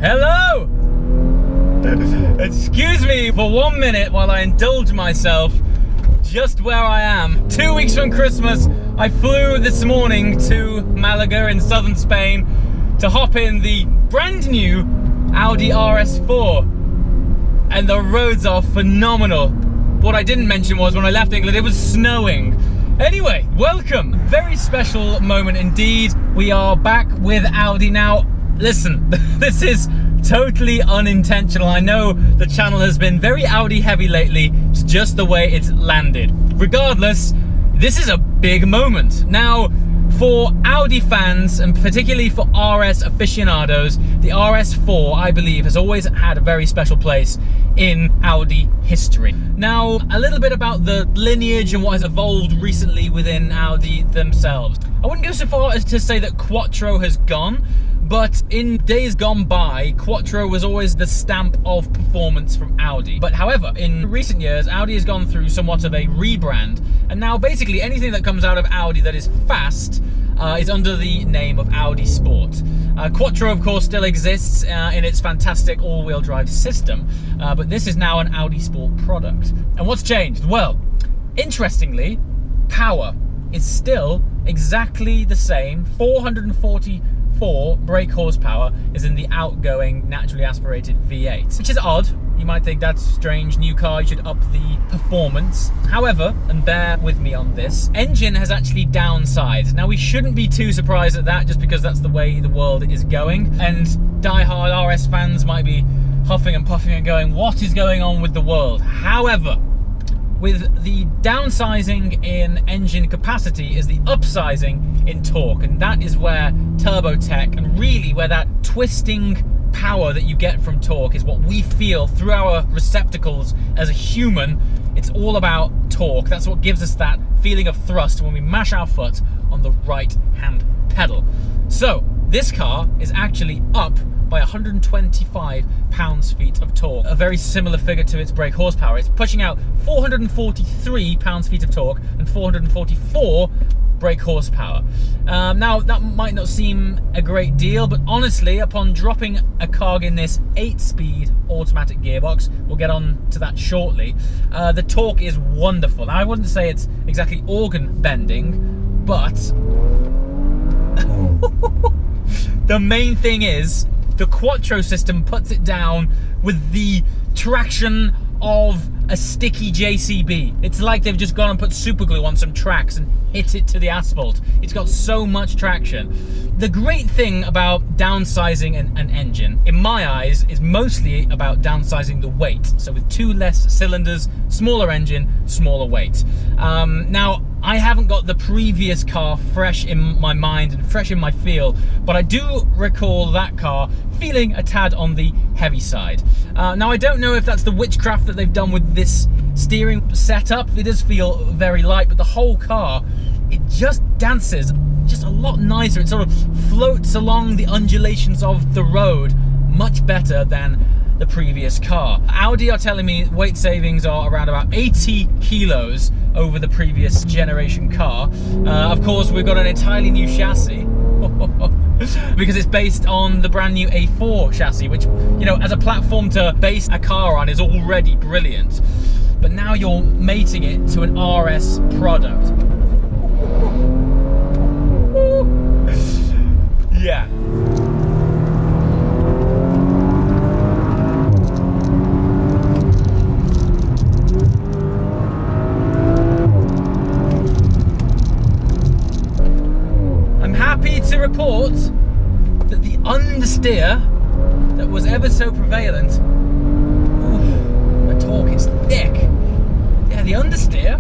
Hello! Excuse me for 1 minute while I indulge myself just where I am. 2 weeks from Christmas, I flew this morning to Malaga in southern Spain to hop in the brand new Audi RS4. And the roads are phenomenal. What I didn't mention was when I left England, it was snowing. Anyway, welcome. Very special moment indeed. We are back with Audi now. Listen, this is totally unintentional. I know the channel has been very Audi heavy lately. It's just the way it's landed. Regardless, this is a big moment. Now, for Audi fans, and particularly for RS aficionados, the RS4, I believe, has always had a very special place in Audi history. Now, a little bit about the lineage and what has evolved recently within Audi themselves. I wouldn't go so far as to say that Quattro has gone, but in days gone by, Quattro was always the stamp of performance from Audi. But however, in recent years, Audi has gone through somewhat of a rebrand, and now basically anything that comes out of Audi that is fast is under the name of Audi Sport. Quattro, of course, still exists in its fantastic all-wheel drive system, but this is now an Audi Sport product. And what's changed? Well, interestingly, power is still exactly the same. 444 brake horsepower is in the outgoing naturally aspirated V8, which is odd. You might think that's strange, new car, you should up the performance. However, and bear with me on this, engine has actually downsized. Now we shouldn't be too surprised at that just because that's the way the world is going. And die-hard RS fans might be huffing and puffing and going, what is going on with the world? However, with the downsizing in engine capacity is the upsizing in torque, and that is where turbo tech and really where that twisting power that you get from torque is what we feel through our receptacles as a human. It's all about torque. That's what gives us that feeling of thrust when we mash our foot on the right hand pedal. So this car is actually up by 125 pounds-feet of torque, a very similar figure to its brake horsepower. It's pushing out 443 pounds-feet of torque and 444 brake horsepower. Now, that might not seem a great deal, but honestly, upon dropping a cog in this 8-speed automatic gearbox, we'll get on to that shortly, the torque is wonderful. Now, I wouldn't say it's exactly organ bending, but the main thing is the Quattro system puts it down with the traction of a sticky JCB. It's like they've just gone and put super glue on some tracks and hit it to the asphalt. It's got so much traction. The great thing about downsizing an engine, in my eyes, is mostly about downsizing the weight. So with 2 less cylinders, smaller engine, smaller weight. Now, I haven't got the previous car fresh in my mind and fresh in my feel, but I do recall that car feeling a tad on the heavy side. Now, I don't know if that's the witchcraft that they've done with this steering setup. It does feel very light, but the whole car, it just dances just a lot nicer. It sort of floats along the undulations of the road much better than the previous car. Audi are telling me weight savings are around about 80 kilos over the previous generation car. Of course, we've got an entirely new chassis because it's based on the brand new A4 chassis, which, you know, as a platform to base a car on is already brilliant. But now you're mating it to an RS product. Yeah. I'm happy to report that the understeer that was ever so prevalent, the torque is thick. Yeah, the understeer,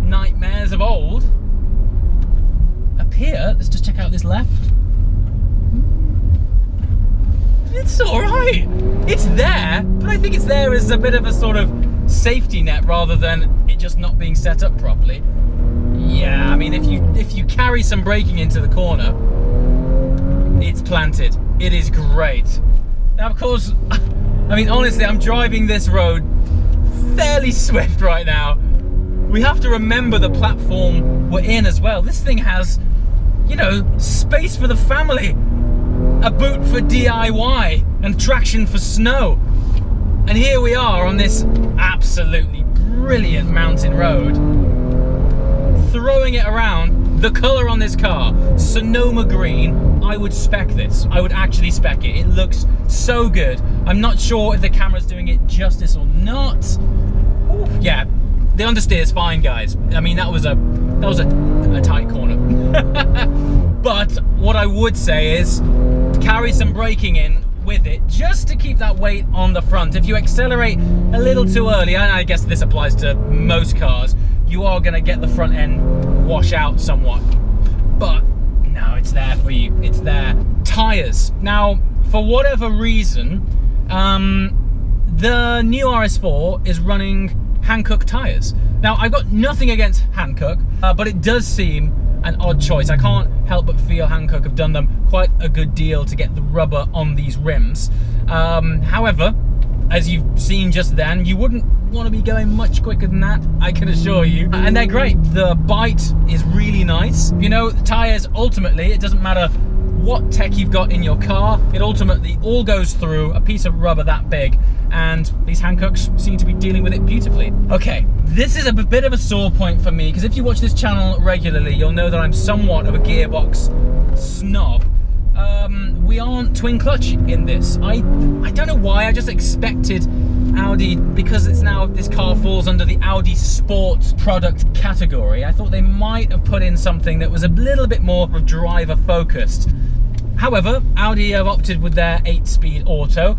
nightmares of old, appear. Let's just check out this left. It's alright. It's there, but I think it's there as a bit of a sort of safety net rather than it just not being set up properly. Yeah, I mean, if you carry some braking into the corner, it's planted. It is great. Now, of course, I mean, honestly, I'm driving this road fairly swift right now. We have to remember the platform we're in as well. This thing has, you know, space for the family. A boot for DIY. and traction for snow. And here we are on this absolutely brilliant mountain road, throwing it around. The colour on this car, Sonoma green, I would spec this. I would actually spec it. It looks so good. I'm not sure if the camera's doing it justice or not. Ooh, yeah, the understeer's fine, guys. I mean, that was a tight corner. But what I would say is carry some braking in with it, just to keep that weight on the front. If you accelerate a little too early, and I guess this applies to most cars, you are going to get the front end wash out somewhat. But no, it's there for you. It's there. Tires. Now, for whatever reason, the new RS4 is running Hankook tires. Now, I've got nothing against Hankook, but it does seem an odd choice. I can't help but feel Hankook have done them quite a good deal to get the rubber on these rims. However, as you've seen just then, you wouldn't want to be going much quicker than that, I can assure you. And they're great. The bite is really nice. You know, the tires, ultimately, it doesn't matter what tech you've got in your car, it ultimately all goes through a piece of rubber that big, and these Hankooks seem to be dealing with it beautifully. Okay, this is a bit of a sore point for me, because if you watch this channel regularly, you'll know that I'm somewhat of a gearbox snob. We aren't twin clutch in this. I don't know why, I just expected Audi, because it's now, this car falls under the Audi Sport product category, I thought they might have put in something that was a little bit more driver focused. However, Audi have opted with their 8-speed auto.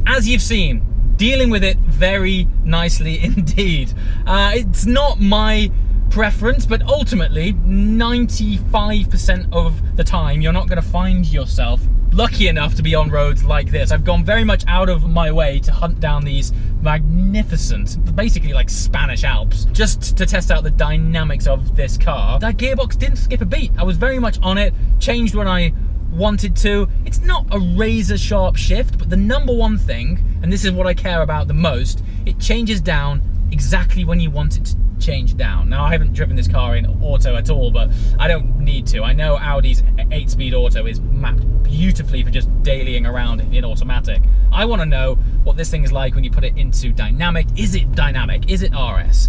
As you've seen, dealing with it very nicely indeed. It's not my preference, but ultimately 95% of the time you're not going to find yourself lucky enough to be on roads like this. I've gone very much out of my way to hunt down these magnificent, basically like Spanish Alps, just to test out the dynamics of this car. That gearbox didn't skip a beat. I was very much on it, changed when I wanted to. It's not a razor sharp shift, but the number one thing, and this is what I care about the most, it changes down exactly when you want it to change down. Now, I haven't driven this car in auto at all, but I don't need to. I know Audi's 8-speed auto is mapped beautifully for just dailying around in automatic. I want to know what this thing is like when you put it into dynamic. Is it dynamic? Is it RS?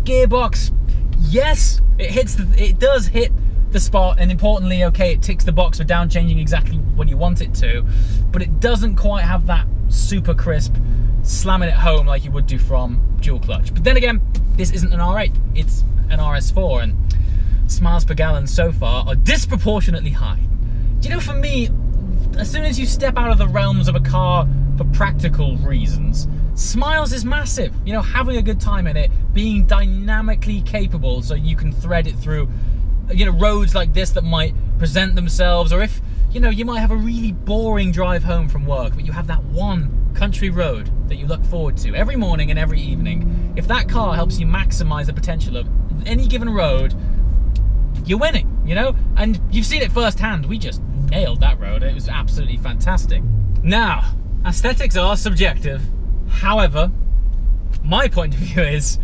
Gearbox, yes, it does hit the spot, and importantly, okay, it ticks the box for down changing exactly when you want it to, but it doesn't quite have that super crisp slamming it home like you would do from dual clutch. But then again, this isn't an R8, it's an RS4, and miles per gallon so far are disproportionately high. Do you know, for me, as soon as you step out of the realms of a car for practical reasons, smiles is massive. You know, having a good time in it, being dynamically capable so you can thread it through, you know, roads like this that might present themselves, or if, you know, you might have a really boring drive home from work, but you have that one country road that you look forward to every morning and every evening. If that car helps you maximize the potential of any given road, you're winning, you know? And you've seen it firsthand. We just nailed that road. It was absolutely fantastic. Now, aesthetics are subjective. However, my point of view is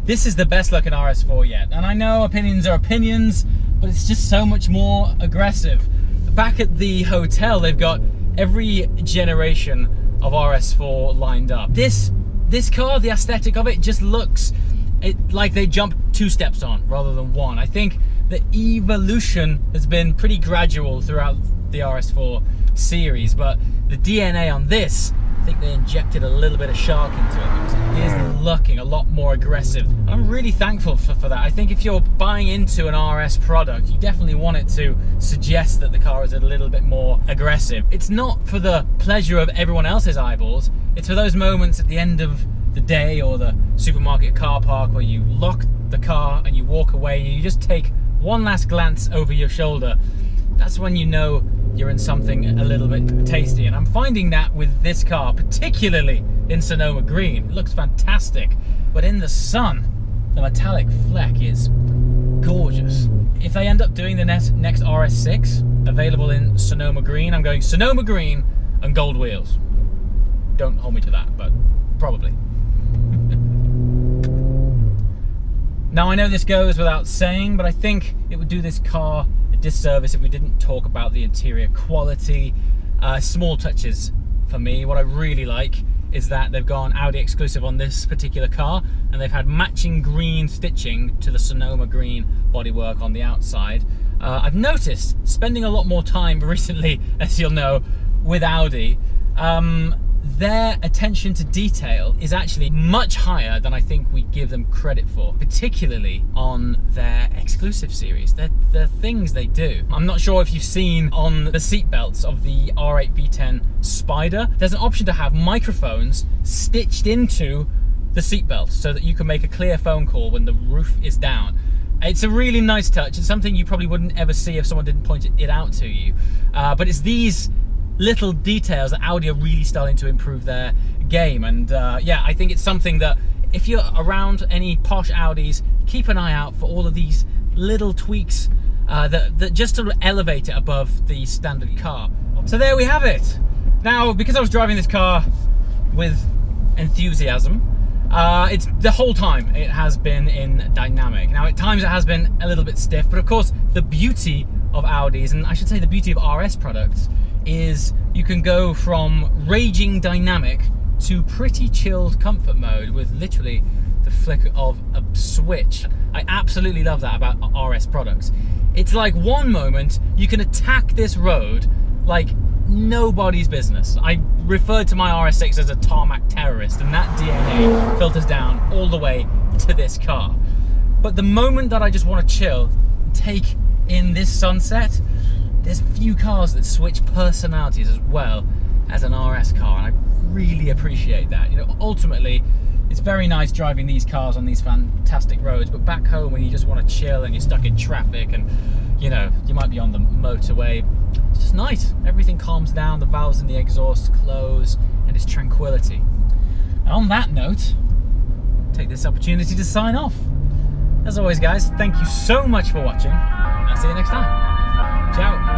this is the best looking RS4 yet. And I know opinions are opinions, but it's just so much more aggressive. Back at the hotel, they've got every generation of RS4 lined up. This car, the aesthetic of it just looks like they jumped 2 steps on rather than 1. I think the evolution has been pretty gradual throughout the RS4 series, but the DNA on this, I think they injected a little bit of shark into it because it is looking a lot more aggressive. I'm really thankful for that. I think if you're buying into an RS product, you definitely want it to suggest that the car is a little bit more aggressive. It's not for the pleasure of everyone else's eyeballs, it's for those moments at the end of the day or the supermarket car park where you lock the car and you walk away and you just take one last glance over your shoulder. That's when you know you're in something a little bit tasty, and I'm finding that with this car, particularly in Sonoma green. It looks fantastic, but in the sun, the metallic fleck is gorgeous. If they end up doing the next RS6 available in Sonoma green, I'm going Sonoma green and gold wheels. Don't hold me to that, but probably. Now, I know this goes without saying, but I think it would do this car a disservice if we didn't talk about the interior quality. Small touches for me, what I really like is that they've gone Audi exclusive on this particular car, and they've had matching green stitching to the Sonoma green bodywork on the outside. I've noticed, spending a lot more time recently, as you'll know, with Audi, their attention to detail is actually much higher than I think we give them credit for, particularly on their exclusive series. The things they do. I'm not sure if you've seen on the seat belts of the R8 V10 Spider, there's an option to have microphones stitched into the seat belt so that you can make a clear phone call when the roof is down. It's a really nice touch. It's something you probably wouldn't ever see if someone didn't point it out to you. But it's these little details that Audi are really starting to improve their game, and yeah, I think it's something that if you're around any posh Audis, keep an eye out for all of these little tweaks that just sort of elevate it above the standard car. So there we have it. Now, because I was driving this car with enthusiasm, it's the whole time it has been in dynamic. Now at times it has been a little bit stiff, but of course the beauty of Audis, and I should say the beauty of RS products, is you can go from raging dynamic to pretty chilled comfort mode with literally the flick of a switch. I absolutely love that about RS products. It's like one moment you can attack this road like nobody's business. I referred to my RS6 as a tarmac terrorist, and that DNA filters down all the way to this car. But the moment that I just want to chill, take in this sunset, there's few cars that switch personalities as well as an RS car, and I really appreciate that. You know, ultimately, it's very nice driving these cars on these fantastic roads, but back home when you just want to chill and you're stuck in traffic and, you know, you might be on the motorway, it's just nice. Everything calms down, the valves in the exhaust close, and it's tranquility. And on that note, take this opportunity to sign off. As always, guys, thank you so much for watching. I'll see you next time. Ciao.